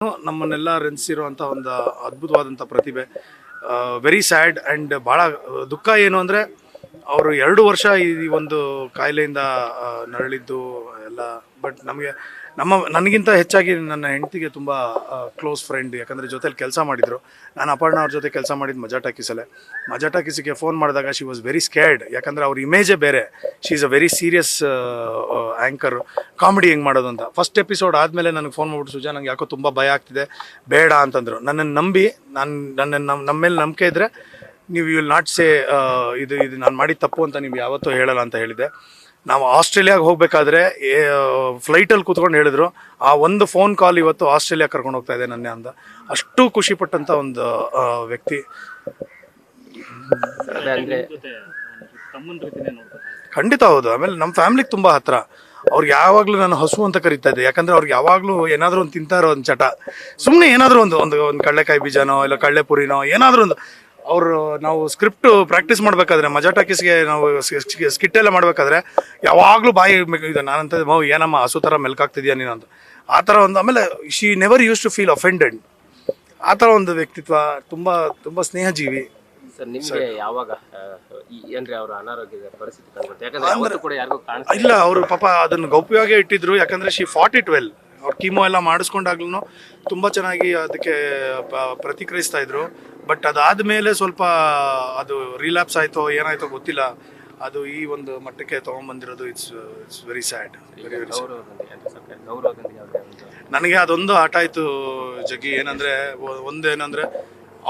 ನಮ್ಮನ್ನೆಲ್ಲ ರೆನ್ಸಿರುವಂಥ ಒಂದು ಅದ್ಭುತವಾದಂಥ ಪ್ರತಿಭೆ. ವೆರಿ ಸ್ಯಾಡ್ ಆ್ಯಂಡ್ ಭಾಳ ದುಃಖ ಏನು ಅಂದರೆ ಅವರು 2 ವರ್ಷ ಈ ಒಂದು ಕಾಯಿಲೆಯಿಂದ ನರಳಿದ್ದು ಎಲ್ಲ. ಬಟ್ ನನಗಿಂತ ಹೆಚ್ಚಾಗಿ ನನ್ನ ಹೆಂಡತಿಗೆ ತುಂಬ ಕ್ಲೋಸ್ ಫ್ರೆಂಡ್, ಯಾಕಂದರೆ ಜೊತೆಲಿ ಕೆಲಸ ಮಾಡಿದರು. ನಾನು ಅಪರ್ಣ ಅವ್ರ ಜೊತೆ ಕೆಲಸ ಮಾಡಿದ್ದು ಮಜಾ ಟಾಕೀಸಲ್ಲೇ. ಮಜಾ ಟಾಕೀಸಿಗೆ ಫೋನ್ ಮಾಡಿದಾಗ ಶಿ ವಾಸ್ ವೆರಿ ಸ್ಕೇರ್ಡ್, ಯಾಕಂದರೆ ಅವ್ರ ಇಮೇಜೇ ಬೇರೆ. She is a very serious anchor, comedy ಹೆಂಗೆ ಮಾಡೋದು ಅಂತ. ಫಸ್ಟ್ ಎಪಿಸೋಡ್ ಆದಮೇಲೆ ನನಗೆ ಫೋನ್ ಮಾಡಿಬಿಟ್ಟು, ಸುಜಾ ನಂಗೆ ಯಾಕೋ ತುಂಬ ಭಯ ಆಗ್ತಿದೆ, ಬೇಡ ಅಂತಂದರು. ನನ್ನನ್ನು ನಂಬಿ ನಮ್ಮ ಮೇಲೆ ನಂಬಿಕೆ ಇದ್ದರೆ ನೀವು ವಿಲ್ ನಾಟ್ ಸೇ ಇದು ನಾನು ಮಾಡಿದ ತಪ್ಪು ಅಂತ ನೀವು ಯಾವತ್ತೂ ಹೇಳಲ್ಲ ಅಂತ ಹೇಳಿದೆ. ನಾವು ಆಸ್ಟ್ರೇಲಿಯಾಗೆ ಹೋಗಬೇಕಾದ್ರೆ ಫ್ಲೈಟಲ್ಲಿ ಕೂತ್ಕೊಂಡು ಹೇಳಿದ್ರು, ಆ ಒಂದು ಫೋನ್ ಕಾಲ್ ಇವತ್ತು ಆಸ್ಟ್ರೇಲಿಯಾ ಕರ್ಕೊಂಡು ಹೋಗ್ತಾ ಇದೆ ನನ್ನ ಅಂತ. ಅಷ್ಟು ಖುಷಿಪಟ್ಟಂಥ ಒಂದು ವ್ಯಕ್ತಿ. ಖಂಡಿತ ಹೌದು. ಆಮೇಲೆ ನಮ್ಮ ಫ್ಯಾಮಿಲಿಗೆ ತುಂಬ ಹತ್ರ. ಅವ್ರಿಗೆ ಯಾವಾಗಲೂ ನಾನು ಹಸು ಅಂತ ಕರಿತಾ ಇದ್ದೆ, ಯಾಕಂದರೆ ಅವ್ರಿಗೆ ಯಾವಾಗಲೂ ಏನಾದರೂ ಒಂದು ತಿಂತಾ ಇರೋ ಒಂದು ಚಟ. ಸುಮ್ಮನೆ ಏನಾದರೂ ಒಂದು ಕಡಲೆಕಾಯಿ ಬೀಜನೋ ಇಲ್ಲ ಕಡಲೆಪುರಿನೋ ಏನಾದರೂ ಒಂದು. ನಾವು ಸ್ಕ್ರಿಪ್ಟು ಪ್ರಾಕ್ಟೀಸ್ ಮಾಡಬೇಕಾದ್ರೆ, ಮಜಾ ಟಾಕೀಸ್ಗೆ ನಾವು ಸ್ಕಿಟ್ ಎಲ್ಲ ಮಾಡಬೇಕಾದ್ರೆ ಯಾವಾಗಲೂ ಬಾಯಿ ಇದೆ. ನಾನಂತ ಏನಮ್ಮ ಹಸು ಥರ ಮೆಲ್ಕಾಗ್ತಿದ್ಯಾ ನೀನು ಅಂತ, ಆ ಥರ ಒಂದು. ಆಮೇಲೆ she never use to feel offended. ಆ ಥರ ಒಂದು ವ್ಯಕ್ತಿತ್ವ, ತುಂಬ ತುಂಬ ಸ್ನೇಹಜೀವಿ. ಸರ್, ನಿಮಗೆ ಯಾವಾಗ ಏನ್ರಿ ಅವರ ಅನಾರೋಗ್ಯದ ಪರಿಸ್ಥಿತಿ ಕಂಡುಬಂತು? ಯಾಕಂದ್ರೆ ಅವತ್ತು ಕೂಡ ಯಾರಿಗೂ ಇಲ್ಲ, ಅವರು ಪಾಪ ಅದನ್ನು ಗೌಪ್ಯವಾಗೇ ಇಟ್ಟಿದ್ರು. ಯಾಕಂದರೆ ಶಿ ಫಾಟ್ ಇಟ್ ವೆಲ್. ಅವ್ರು ಕೀಮೋ ಎಲ್ಲ ಮಾಡಿಸ್ಕೊಂಡಾಗ್ಲೂ ತುಂಬ ಚೆನ್ನಾಗಿ ಅದಕ್ಕೆ ಪ್ರತಿಕ್ರಿಯಿಸ್ತಾ ಇದ್ರು. ಬಟ್ ಅದಾದಮೇಲೆ ಸ್ವಲ್ಪ ಅದು ರಿಲ್ಯಾಪ್ಸ್ ಆಯಿತೋ ಏನಾಯ್ತೋ ಗೊತ್ತಿಲ್ಲ. ಅದು ಈ ಒಂದು ಮಟ್ಟಕ್ಕೆ ತೊಗೊಂಬಂದಿರೋದು ಇಟ್ಸ್ ವೆರಿ ಸ್ಯಾಡ್. ನನಗೆ ಅದೊಂದು ಆಟ ಆಯಿತು ಜಗ್ಗಿ. ಏನಂದರೆ ಒಂದೇನೆಂದರೆ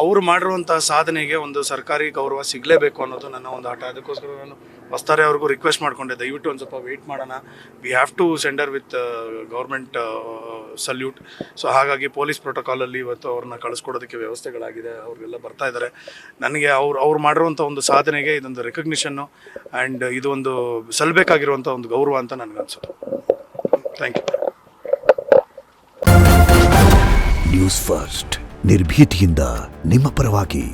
ಅವ್ರು ಮಾಡಿರುವಂಥ ಸಾಧನೆಗೆ ಒಂದು ಸರ್ಕಾರಿ ಗೌರವ ಸಿಗಲೇಬೇಕು ಅನ್ನೋದು ನನ್ನ ಒಂದು ಆಟ. ಅದಕ್ಕೋಸ್ಕರ ನಾನು ವಸ್ತಾರೆ ಅವ್ರಿಗೂ ರಿಕ್ವೆಸ್ಟ್ ಮಾಡಿಕೊಂಡೆ, ದಯವಿಟ್ಟು ಒಂದು ಸ್ವಲ್ಪ ವೆಯ್ಟ್ ಮಾಡೋಣ, we have to send her with government salute. So ಹಾಗಾಗಿ ಪೊಲೀಸ್ ಪ್ರೋಟೋಕಾಲಲ್ಲಿ ಇವತ್ತು ಅವ್ರನ್ನ ಕಳಿಸ್ಕೊಡೋದಕ್ಕೆ ವ್ಯವಸ್ಥೆಗಳಾಗಿದೆ. ಅವ್ರಿಗೆಲ್ಲ ಬರ್ತಾ ಇದ್ದಾರೆ. ನನಗೆ ಅವ್ರು ಮಾಡಿರುವಂಥ ಒಂದು ಸಾಧನೆಗೆ ಇದೊಂದು ರೆಕಗ್ನಿಷನ್ನು ಆ್ಯಂಡ್ ಇದು ಒಂದು ಸಲ್ಲಬೇಕಾಗಿರುವಂಥ ಒಂದು ಗೌರವ ಅಂತ ನನಗನ್ಸುತ್ತೆ. Thank you. ನ್ಯೂಸ್ ಫಸ್ಟ್, ನಿರ್ಭೀತಿಯಿಂದ ನಿಮ್ಮ ಪರವಾಗಿ.